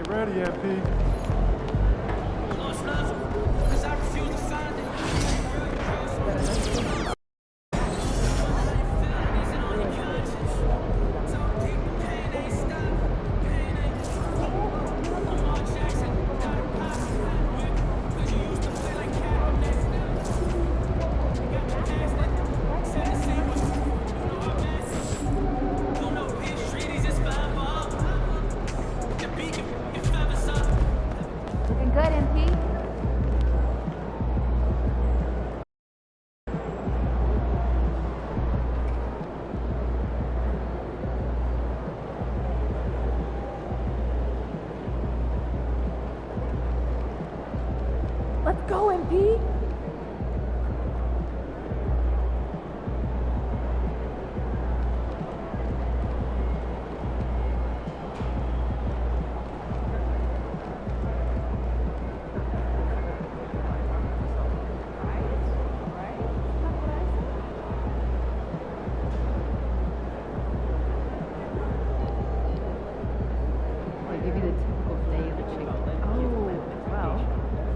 Ready, MP. Looking good, MP. Let's go, MP. They give you the typical day of a chick. Oh, well.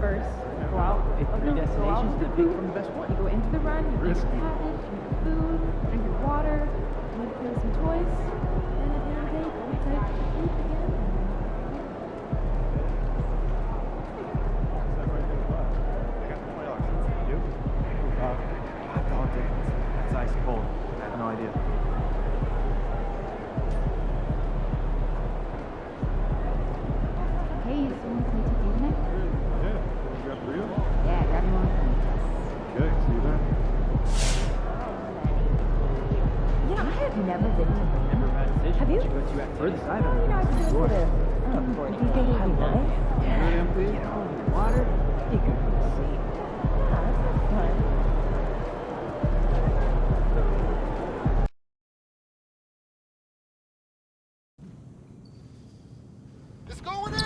First, go out. Three destinations to pick from the best one. You go into the run, you eat your cabbage, you eat food, drink your water, you play with some toys, and at the end of the day, go inside to sleep again. $5 difference. That's ice cold. I have no idea. Hey, you still want to play today tonight? Yeah. You grab the real? Yeah, grab me one. Okay, see you then. You know, I have never been to Never had a decision. Have you? But you got furthest I've ever I been. just go to, do you think it'd be nice? Yeah, get all the water. You could see. Yeah, that sounds fun. It's going in!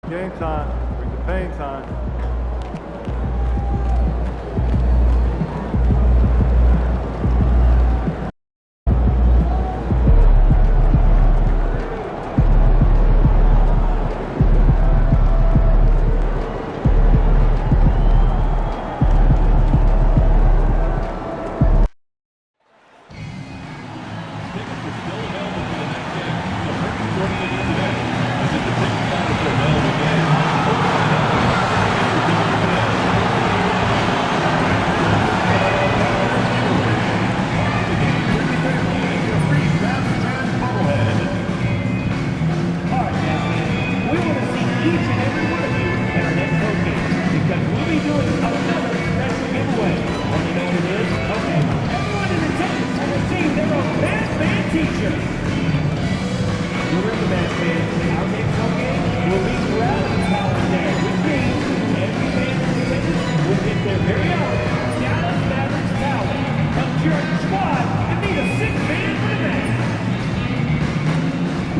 Game time. Bring the pain time.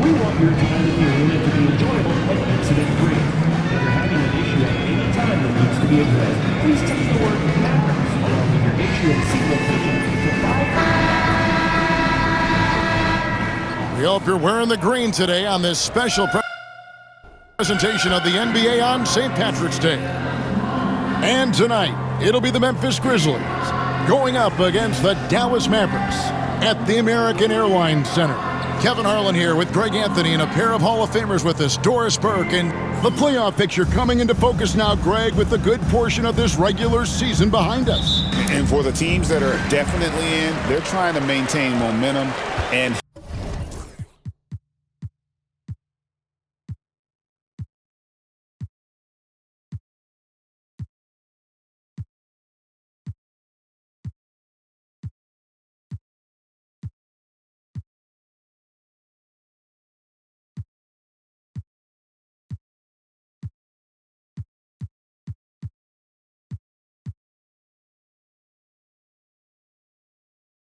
We want your time in the arena to be enjoyable and incident-free. If you're having an issue at any time that needs to be addressed, please text the word Mavericks along with your issue and seat location to 5. We hope you're wearing the green today on this special presentation of the NBA on St. Patrick's Day. And tonight, it'll be the Memphis Grizzlies going up against the Dallas Mavericks at the American Airlines Center. Kevin Harlan here with Greg Anthony and a pair of Hall of Famers with us, Doris Burke, and the playoff picture coming into focus now, Greg, with a good portion of this regular season behind us. And for the teams that are definitely in, they're trying to maintain momentum and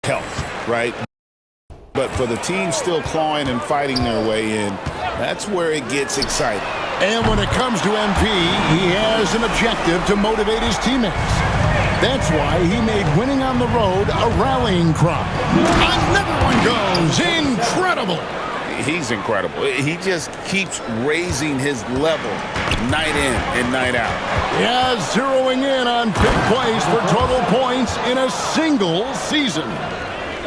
health, right? But for the team still clawing and fighting their way in, that's where it gets exciting. And when it comes to MP, he has an objective to motivate his teammates. That's why he made winning on the road a rallying cry. Another one goes. Incredible. He's incredible. He just keeps raising his level night in and night out. Yeah, zeroing in on fifth place for total points in a single season.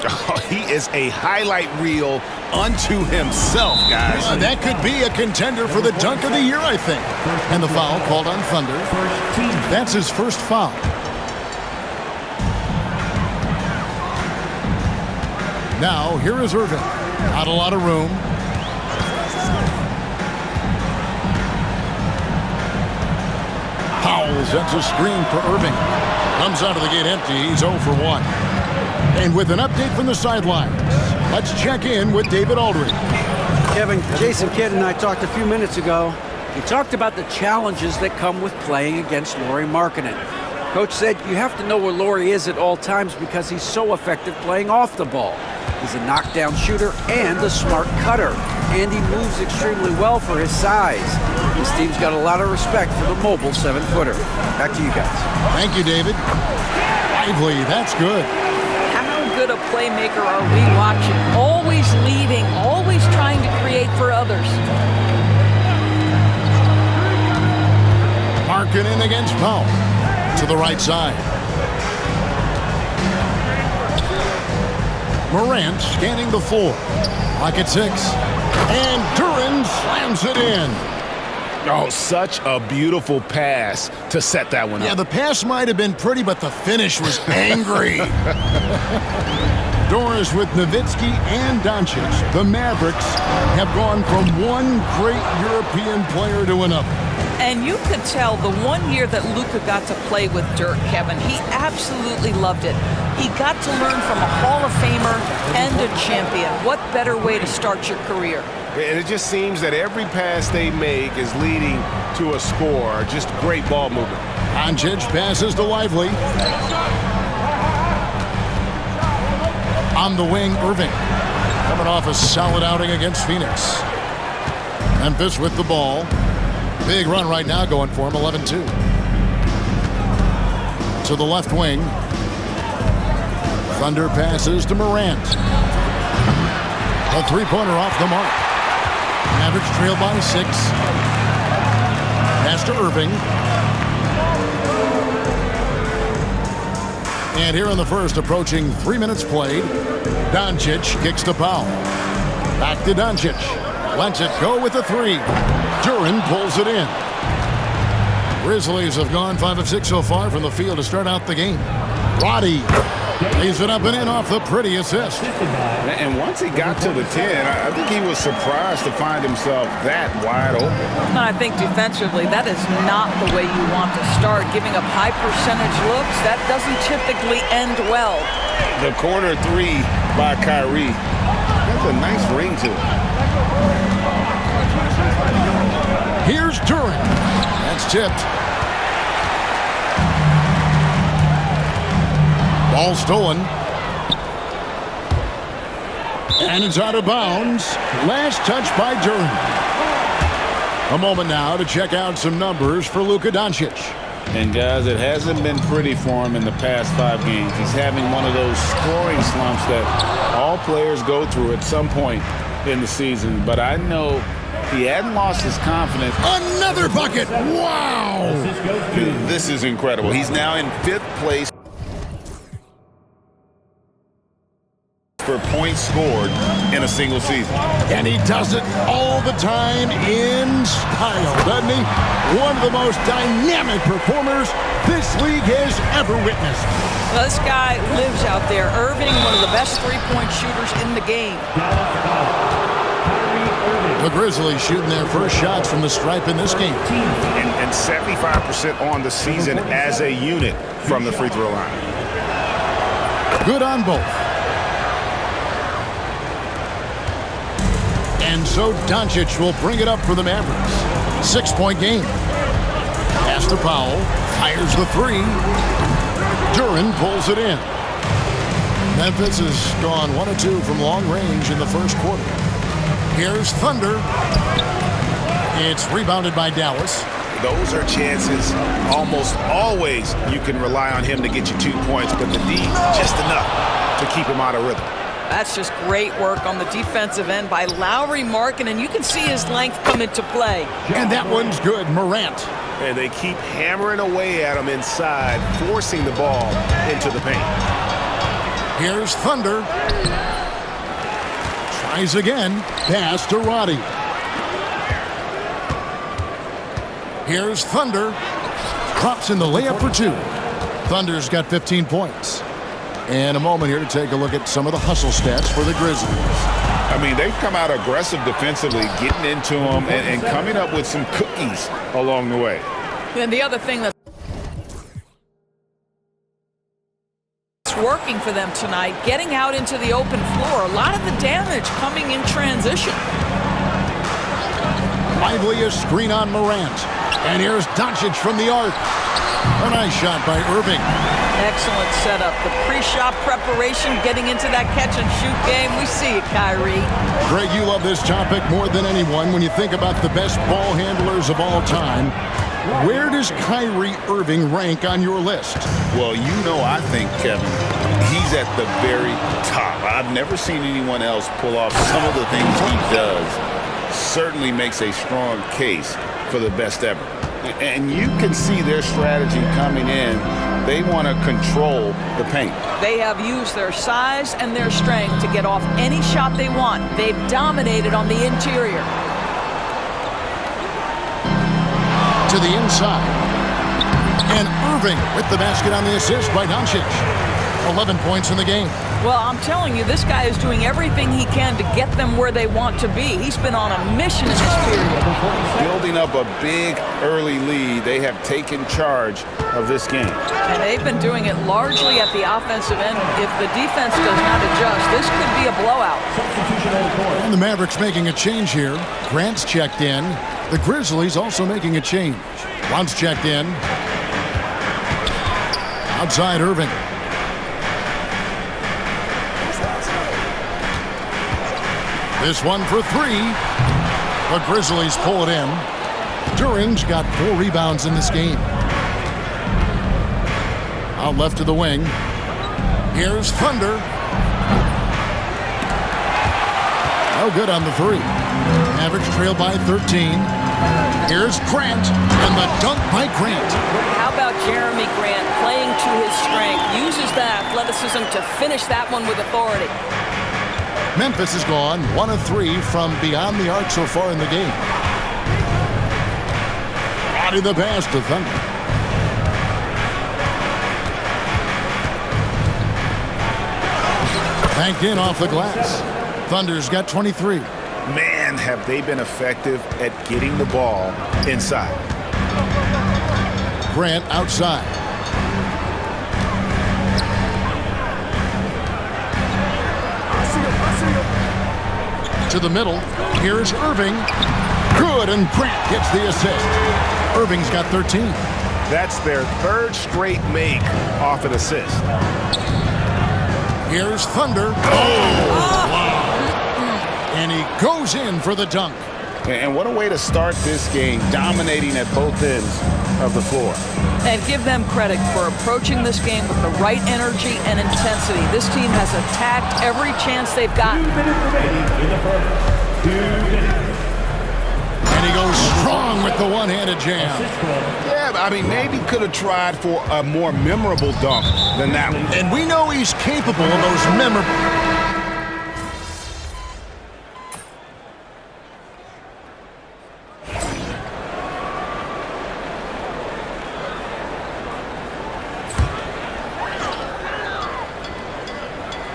Oh, he is a highlight reel unto himself, guys. That could be a contender for the dunk of the year, I think. And the foul called on Thunder. That's his first foul. Now, here is Irving. Not a lot of room. Powell sets a screen for Irving. Comes out of the gate empty. He's 0 for 1. And with an update from the sidelines, let's check in with David Aldridge. Kevin, Jason Kidd and I talked a few minutes ago. We talked about the challenges that come with playing against Lauri Markkanen. Coach said you have to know where Lauri is at all times because he's so effective playing off the ball. He's a knockdown shooter and a smart cutter, and he moves extremely well for his size. This team's got a lot of respect for the mobile 7-footer. Back to you guys. Thank you, David. Lively, that's good. How good a playmaker are we watching? Always leading, always trying to create for others. Markkanen against Powell. To the right side. Morant scanning the floor. Clock at 6. And Duren slams it in. Oh, such a beautiful pass to set that one up. Yeah, the pass might have been pretty, but the finish was angry. Doris with Nowitzki and Doncic. The Mavericks have gone from one great European player to another. And you could tell the 1 year that Luka got to play with Dirk, Kevin, he absolutely loved it. He got to learn from a Hall of Famer and a champion. What better way to start your career? And it just seems that every pass they make is leading to a score. Just great ball movement. Doncic passes to Lively. On the wing, Irving. Coming off a solid outing against Phoenix. Memphis with the ball. Big run right now going for him, 11-2. To the left wing. Thunder passes to Morant. A three-pointer off the mark. Mavericks trail by 6. Pass to Irving. And here in the first, approaching 3 minutes played, Doncic kicks to Powell. Back to Doncic. Lets it go with a 3. Duren pulls it in. Grizzlies have gone 5 of 6 so far from the field to start out the game. Roddy lays it up and in off the pretty assist. And once he got to the 10, I think he was surprised to find himself that wide open. And I think defensively, that is not the way you want to start. Giving up high percentage looks, that doesn't typically end well. The corner 3 by Kyrie. That's a nice ring to it. Here's Duren. That's tipped. Ball stolen. And it's out of bounds. Last touch by Duren. A moment now to check out some numbers for Luka Doncic. And guys, it hasn't been pretty for him in the past 5 games. He's having one of those scoring slumps that all players go through at some point in the season. But I know he hadn't lost his confidence. Another bucket! Wow! This is incredible. He's now in 5th place for points scored in a single season. And he does it all the time in style, doesn't he? One of the most dynamic performers this league has ever witnessed. Well, this guy lives out there. Irving, one of the best three-point shooters in the game. The Grizzlies shooting their first shots from the stripe in this game. And 75% on the season as a unit from the free throw line. Good on both. And so Doncic will bring it up for the Mavericks. 6-point game. Pass to Powell. Fires the 3. Duren pulls it in. Memphis has gone 1 of 2 from long range in the first quarter. Here's Thunder. It's rebounded by Dallas. Those are chances almost always you can rely on him to get you 2 points, but the D just enough to keep him out of rhythm. That's just great work on the defensive end by Lauri Markkanen. You can see his length come into play. And that one's good. Morant. And they keep hammering away at him inside, forcing the ball into the paint. Here's Thunder. Tries again. Pass to Roddy. Here's Thunder. Drops in the layup for 2. Thunder's got 15 points. And a moment here to take a look at some of the hustle stats for the Grizzlies. I mean, they've come out aggressive defensively, getting into them and coming up with some cookies along the way. And the other thing that's working for them tonight, getting out into the open floor. A lot of the damage coming in transition. Lively a screen on Morant. And here's Doncic from the arc. A nice shot by Irving. Excellent setup. The pre-shot preparation, getting into that catch-and-shoot game. We see it, Kyrie. Greg, you love this topic more than anyone. When you think about the best ball handlers of all time, where does Kyrie Irving rank on your list? Well, you know, I think, Kevin, he's at the very top. I've never seen anyone else pull off some of the things he does. Certainly makes a strong case for the best ever. And you can see their strategy coming in. They want to control the paint. They have used their size and their strength to get off any shot they want. They've dominated on the interior. To the inside. And Irving with the basket on the assist by Doncic. 11 points in the game. Well, I'm telling you, this guy is doing everything he can to get them where they want to be. He's been on a mission in this period. Building up a big early lead, they have taken charge of this game. And they've been doing it largely at the offensive end. If the defense does not adjust, this could be a blowout. And the Mavericks making a change here. Grant's checked in. The Grizzlies also making a change. Blount's checked in. Outside Irving. This one for 3. The Grizzlies pull it in. During's got 4 rebounds in this game. Out left to the wing. Here's Thunder. No good on the 3. Mavericks trail by 13. Here's Grant, and the dunk by Grant. How about Jeremy Grant playing to his strength, uses that athleticism to finish that one with authority. Memphis has gone 1 of 3 from beyond the arc so far in the game. Body the pass to Thunder. Banked in off the glass. Thunder's got 23. Man, have they been effective at getting the ball inside. Grant outside. To the middle. Here's Irving. Good, and Grant gets the assist. Irving's got 13. That's their 3rd straight make off an assist. Here's Thunder. Oh! Wow. And he goes in for the dunk. And what a way to start this game, dominating at both ends of the floor. And give them credit for approaching this game with the right energy and intensity. This team has attacked every chance they've gotten. 2 minutes remaining in the first. 2 minutes. And he goes strong with the one-handed jam. Yeah, I mean, maybe could have tried for a more memorable dunk than that one. And we know he's capable of those memorable...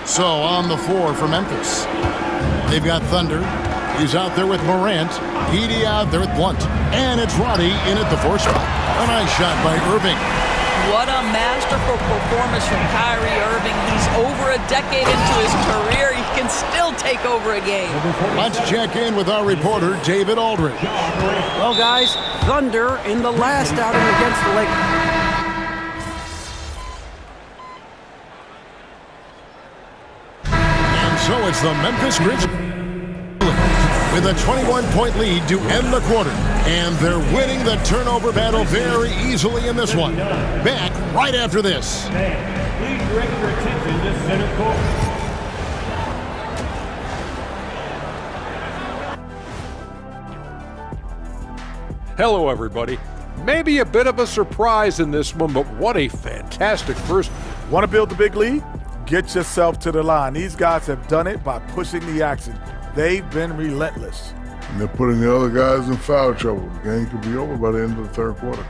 So on the floor for Memphis. They've got Thunder. He's out there with Morant. Edey out there with Blount. And it's Roddy in at the 4 spot. A nice shot by Irving. What a masterful performance from Kyrie Irving. He's over a decade into his career. He can still take over a game. Let's check in with our reporter, David Aldridge. Well, guys, Thunder in the last outing against the Lakers. So it's the Memphis Grizzlies with a 21-point lead to end the quarter. And they're winning the turnover battle very easily in this one. Back right after this. Please direct your attention to center court. Hello, everybody. Maybe a bit of a surprise in this one, but what a fantastic first. Want to build the big lead? Get yourself to the line. These guys have done it by pushing the action. They've been relentless. And they're putting the other guys in foul trouble. The game could be over by the end of the third quarter.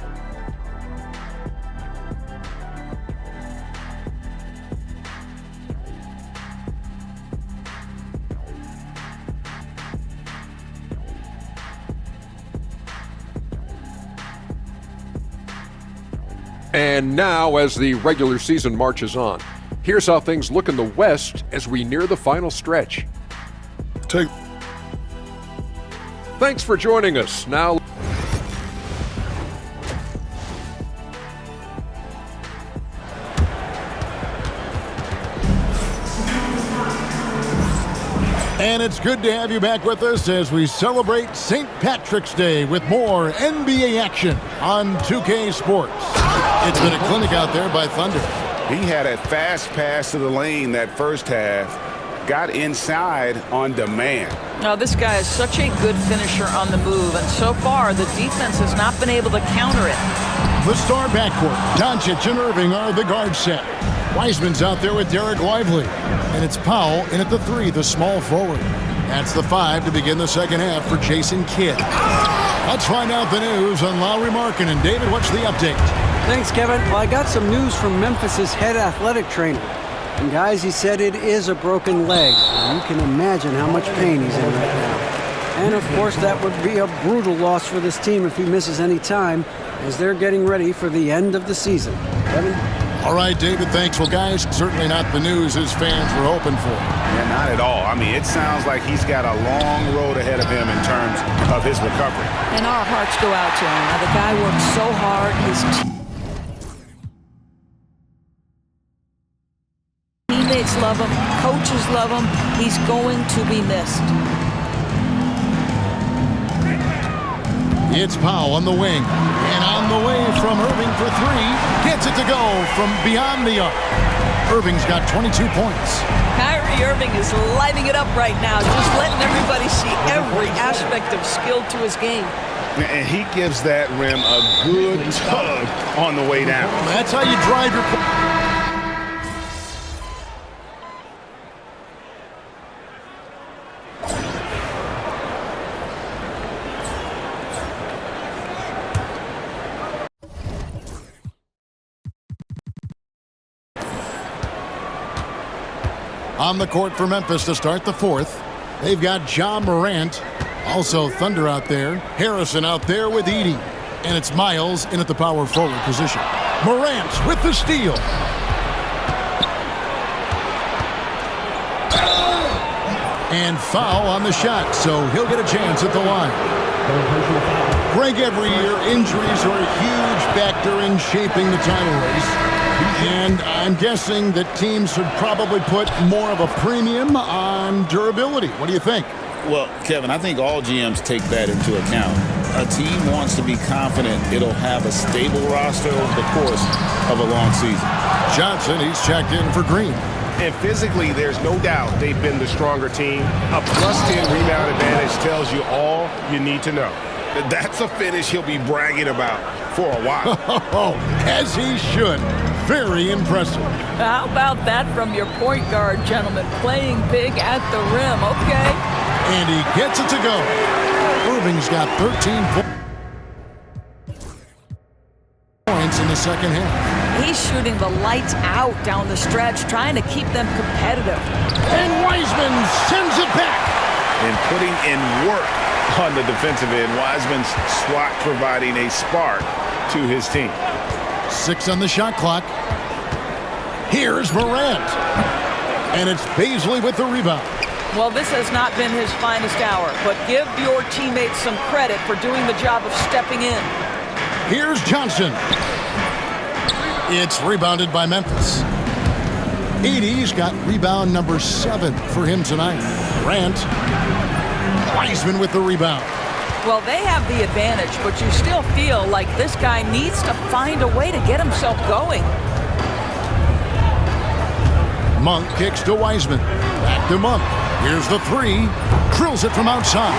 And now, as the regular season marches on, here's how things look in the West as we near the final stretch. Thanks for joining us. Now, And it's good to have you back with us as we celebrate St. Patrick's Day with more NBA action on 2K Sports. It's been a clinic out there by Thunder. He had a fast pass to the lane that first half, got inside on demand. Now, this guy is such a good finisher on the move, and so far the defense has not been able to counter it. The star backcourt, Doncic and Irving are the guard set. Wiseman's out there with Derek Lively. And it's Powell in at the 3, the small forward. That's the 5 to begin the second half for Jason Kidd. Let's find out the news on Lauri Markkanen. David, what's the update? Thanks, Kevin. Well, I got some news from Memphis's head athletic trainer. And guys, he said it is a broken leg. You can imagine how much pain he's in right now. And of course, that would be a brutal loss for this team if he misses any time, as they're getting ready for the end of the season. Kevin? All right, David, thanks. Well, guys, certainly not the news his fans were hoping for. Yeah, not at all. I mean, it sounds like he's got a long road ahead of him in terms of his recovery. And our hearts go out to him. Now, the guy worked so hard. His teammates love him. Coaches love him. He's going to be missed. It's Powell on the wing. And on the way from Irving for 3. Gets it to go from beyond the arc. Irving's got 22 points. Kyrie Irving is lighting it up right now, just letting everybody see every aspect of skill to his game. And he gives that rim a good tug on the way down. That's how you drive your... On the court for Memphis to start the fourth. They've got Ja Morant. Also Thunder out there. Harrison out there with Edey. And it's Miles in at the power forward position. Morant with the steal. And foul on the shot, so he'll get a chance at the line. Greg, every year, injuries are a huge factor in shaping the title race. And I'm guessing that teams should probably put more of a premium on durability. What do you think? Well, Kevin, I think all GMs take that into account. A team wants to be confident it'll have a stable roster over the course of a long season. Johnson, he's checked in for Green. And physically, there's no doubt they've been the stronger team. A +10 rebound advantage tells you all you need to know. That's a finish he'll be bragging about for a while. As he should. Very impressive. How about that from your point guard, gentlemen? Playing big at the rim, okay. And he gets it to go. Irving's got 13 points in the second half. He's shooting the lights out down the stretch, trying to keep them competitive. And Wiseman sends it back. And putting in work on the defensive end. Wiseman's swat providing a spark to his team. 6 on the shot clock. Here's Morant. And it's Paisley with the rebound. Well, this has not been his finest hour, but give your teammates some credit for doing the job of stepping in. Here's Johnson. It's rebounded by Memphis. Edey's got rebound number 7 for him tonight. Grant. Wiseman with the rebound. Well, they have the advantage, but you still feel like this guy needs to find a way to get himself going. Monk kicks to Wiseman. Back to Monk. Here's the 3. Drills it from outside.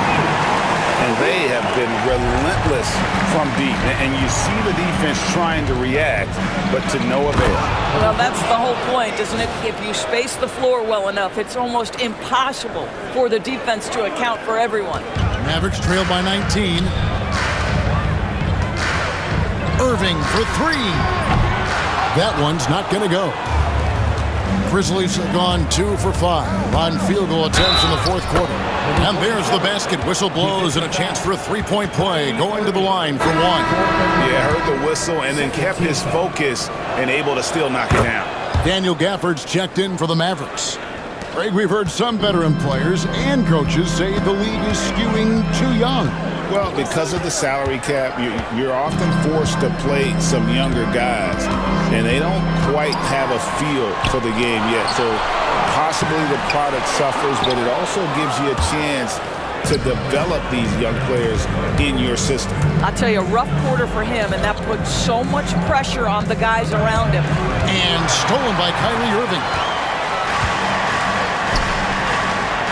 And they have been relentless from deep. And you see the defense trying to react, but to no avail. Well, that's the whole point, isn't it? If you space the floor well enough, it's almost impossible for the defense to account for everyone. Mavericks trail by 19. Irving for 3. That one's not going to go. Grizzlies have gone 2 for 5 on field goal attempts in the fourth quarter. And there's the basket. Whistle blows and a chance for a three-point play. Going to the line for 1. Yeah, heard the whistle and then kept his focus and able to still knock it down. Daniel Gafford's checked in for the Mavericks. Greg, we've heard some veteran players and coaches say the league is skewing too young. Well, because of the salary cap, you're often forced to play some younger guys, and they don't quite have a feel for the game yet. So possibly the product suffers, but it also gives you a chance to develop these young players in your system. I'll tell you, a rough quarter for him, and that puts so much pressure on the guys around him. And stolen by Kyrie Irving.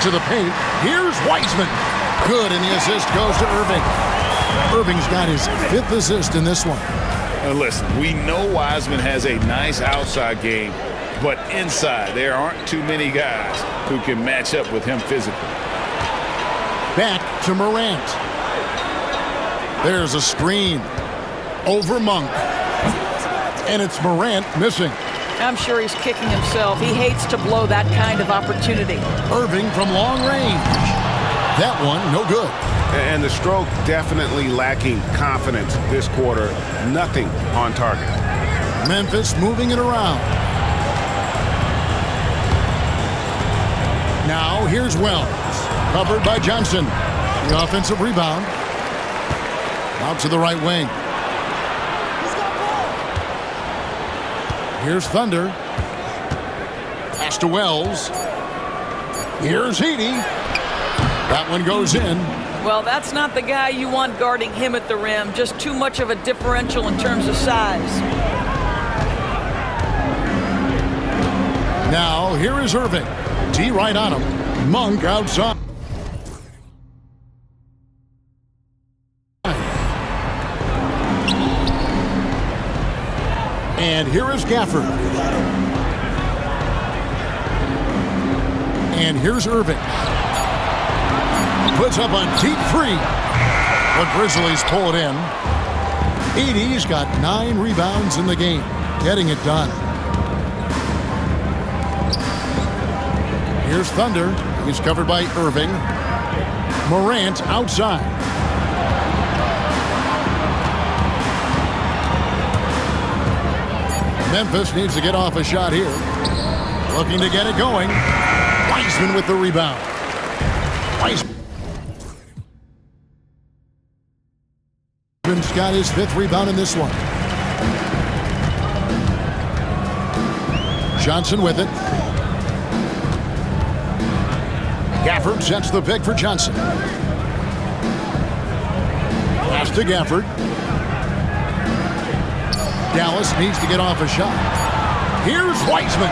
To the paint. Here's Wiseman. Good, and the assist goes to Irving. Irving's got his 5th assist in this one. And listen, we know Wiseman has a nice outside game, but inside there aren't too many guys who can match up with him physically. Back to Morant. There's a screen over Monk. And it's Morant missing. I'm sure he's kicking himself. He hates to blow that kind of opportunity. Irving from long range. That one, no good. And the stroke definitely lacking confidence this quarter. Nothing on target. Memphis moving it around. Now here's Wells. Covered by Johnson. The offensive rebound. Out to the right wing. Here's Thunder. Pass to Wells. Here's Edey. That one goes in. Well, that's not the guy you want guarding him at the rim. Just too much of a differential in terms of size. Now, here is Irving. D right on him. Monk outside. And here is Gafford. And here's Irving. Puts up a deep 3. The Grizzlies pull it in. Edey's got 9 rebounds in the game, getting it done. Here's Thunder. He's covered by Irving. Morant outside. Memphis needs to get off a shot here. Looking to get it going. Wiseman with the rebound. Wiseman's got his 5th rebound in this one. Johnson with it. Gafford sets the pick for Johnson. Pass to Gafford. Dallas needs to get off a shot. Here's Wiseman.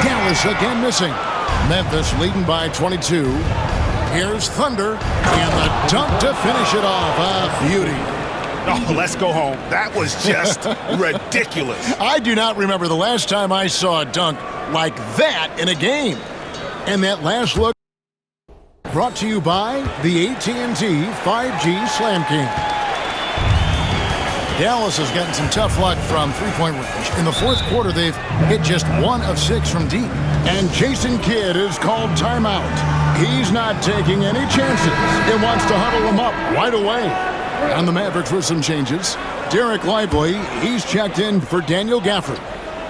Dallas again missing. Memphis leading by 22. Here's Thunder. And the dunk to finish it off. A beauty. Oh, let's go home. That was just ridiculous. I do not remember the last time I saw a dunk like that in a game. And that last look brought to you by the AT&T 5G Slam King. Dallas has gotten some tough luck from three-point range. In the fourth quarter, they've hit just 1 of 6 from deep. And Jason Kidd is called timeout. He's not taking any chances and wants to huddle them up right away. And the Mavericks with some changes. Derek Lively, he's checked in for Daniel Gafford.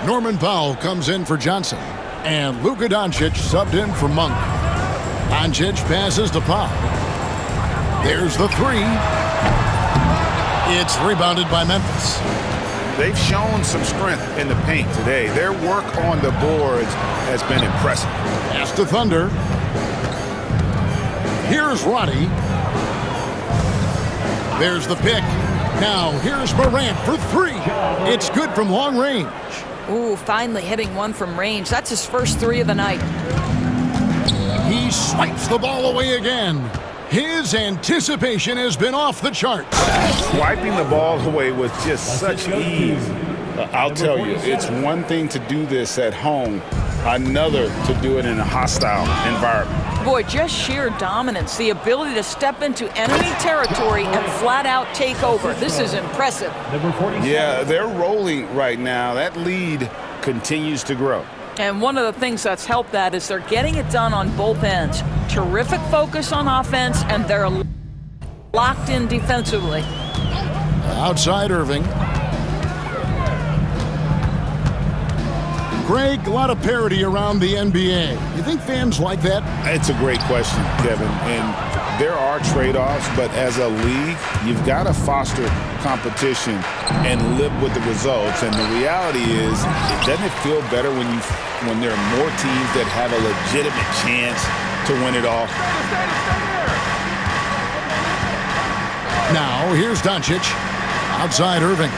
Norman Powell comes in for Johnson. And Luka Doncic subbed in for Monk. Doncic passes to Pop. There's the 3. It's rebounded by Memphis. they've shown some strength in the paint today. Their work on the boards has been impressive. Pass to Thunder. Here's Roddy. There's the pick. Now here's Morant for three. It's good from long range. Ooh, finally hitting one from range. That's his first three of the night. He swipes the ball away again. His anticipation has been off the charts. Swiping the ball away with just such ease. I'll tell you, it's one thing to do this at home, another to do it in a hostile environment. Boy, just sheer dominance, the ability to step into enemy territory and flat out take over. This is impressive. Yeah, they're rolling right now. That lead continues to grow. And one of the things that's helped that is they're getting it done on both ends. Terrific focus on offense, and they're locked in defensively. Outside Irving. Greg, a lot of parity around the NBA. You think fans like that? It's a great question, Kevin. And there are trade-offs, but as a league, you've got to foster competition and live with the results. And the reality is, doesn't it feel better when there are more teams that have a legitimate chance to win it all? Now, here's Doncic. Outside Irving.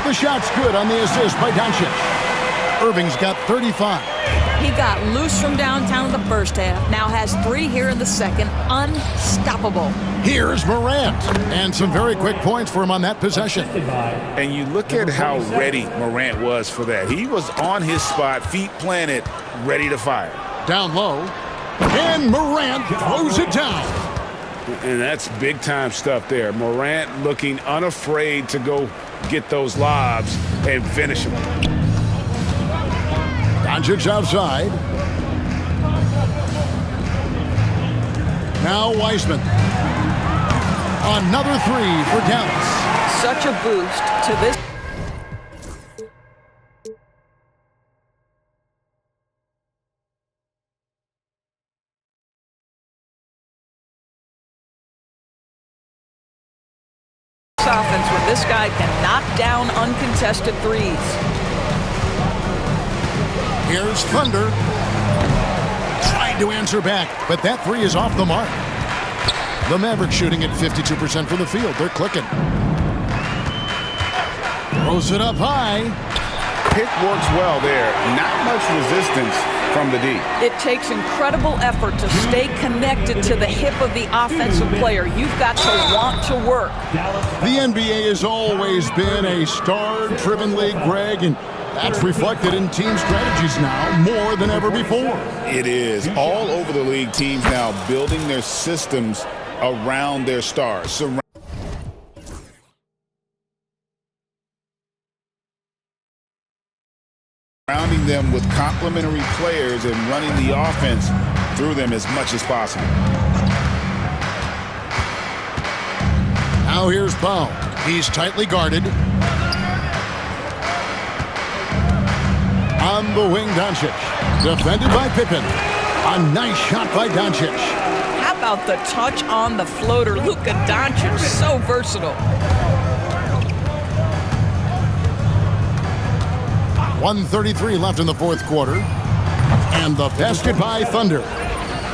The shot's good on the assist by Doncic. Irving's got 35. He got loose from downtown in the first half. Now has 3 here in the second. Unstoppable. Here's Morant. And some very quick points for him on that possession. And you look at how ready Morant was for that. He was on his spot, feet planted, ready to fire. Down low. And Morant throws it down. And that's big-time stuff there. Morant looking unafraid to go get those lobs and finish them. Doncic outside. Now Wiseman. Another three for Dallas. Such a boost to this. Offense when this guy can knock down uncontested threes. Here's Thunder. Tried to answer back, but that three is off the mark. The Mavericks shooting at 52% from the field. They're clicking. Throws it up high. Pick works well there. Not much resistance from the D. It takes incredible effort to stay connected to the hip of the offensive player. You've got to want to work. The NBA has always been a star-driven league, Greg, and that's reflected in team strategies now more than ever before. It is. All over the league, teams now building their systems around their stars. Surrounding them with complementary players and running the offense through them as much as possible. Now here's Powell. He's tightly guarded. On the wing, Doncic. Defended by Pippen. A nice shot by Doncic. How about the touch on the floater? Luka Doncic, so versatile. 1:33 left in the fourth quarter. And the basket by Thunder.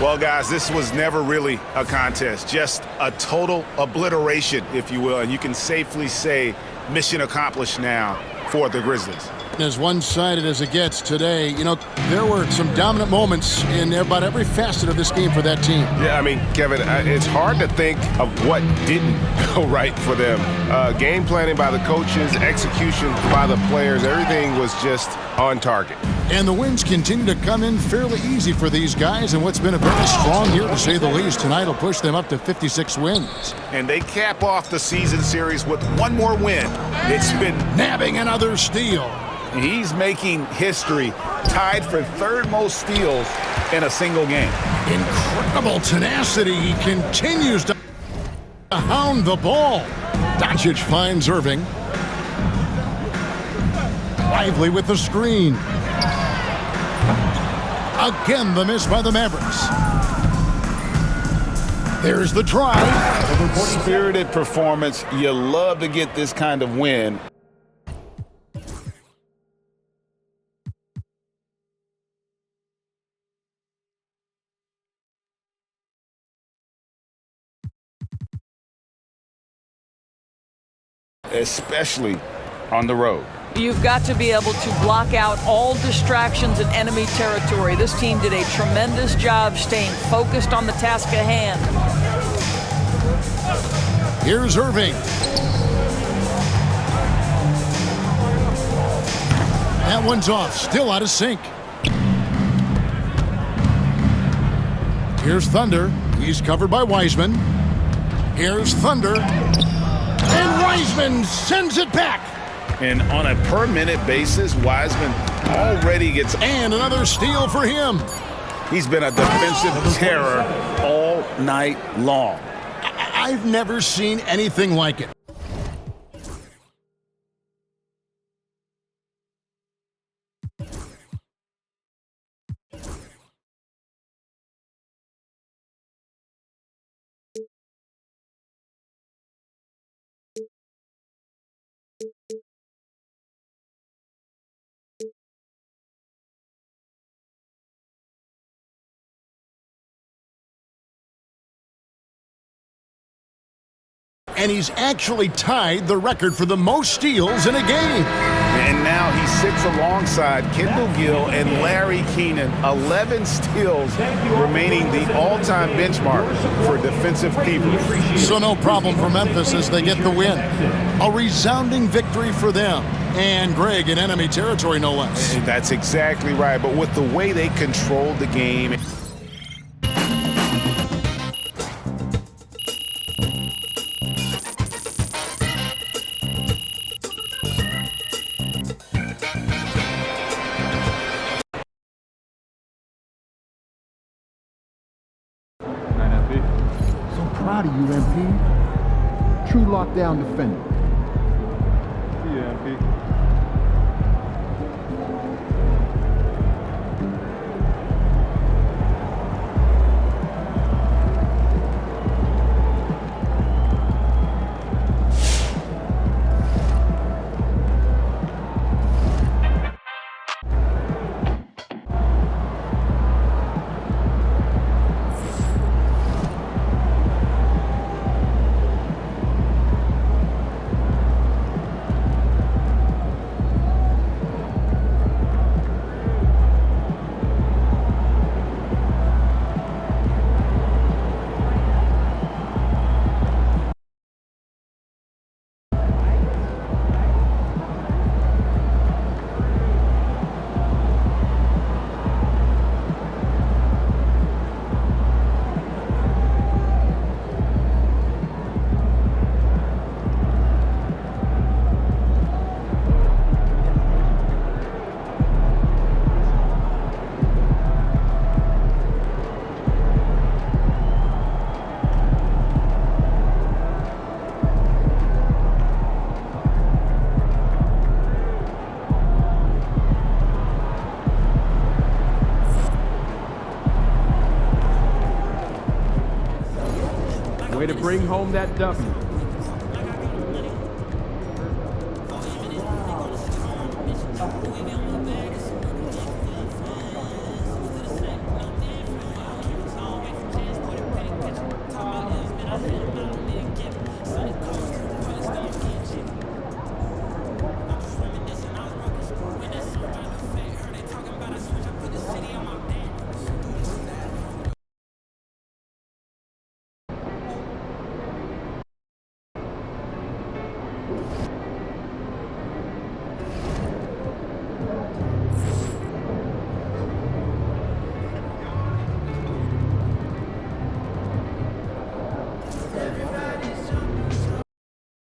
Well, guys, this was never really a contest, just a total obliteration, if you will. And you can safely say mission accomplished now for the Grizzlies. As one-sided as it gets today, you know, there were some dominant moments in about every facet of this game for that team. Yeah, I mean, Kevin, it's hard to think of what didn't go right for them. Game planning by the coaches, execution by the players, everything was just on target. And the wins continue to come in fairly easy for these guys, and what's been a very strong year, to say the least. Tonight will push them up to 56 wins. And they cap off the season series with one more win. It's been nabbing another steal. He's making history, tied for third most steals in a single game. Incredible tenacity. He continues to hound the ball. Doncic finds Irving. Lively with the screen. Again, the miss by the Mavericks. There's the drive. Spirited performance. You love to get this kind of win. Especially on the road. You've got to be able to block out all distractions in enemy territory. This team did a tremendous job staying focused on the task at hand. Here's Irving. That one's off, still out of sync. Here's Thunder. He's covered by Wiseman. Here's Thunder. And Wiseman sends it back. And on a per-minute basis, Wiseman already gets... And another steal for him. He's been a defensive terror all night long. I've never seen anything like it. And he's actually tied the record for the most steals in a game. And now he sits alongside Kendall Gill and Larry Keenan. 11 steals remaining the all-time benchmark for defensive thievery. So no problem for Memphis as they get the win. A resounding victory for them. And Greg in enemy territory, no less. That's exactly right. But with the way they controlled the game... Proud of you, MP. True lockdown defender. Yeah, MP. Way to bring home that W.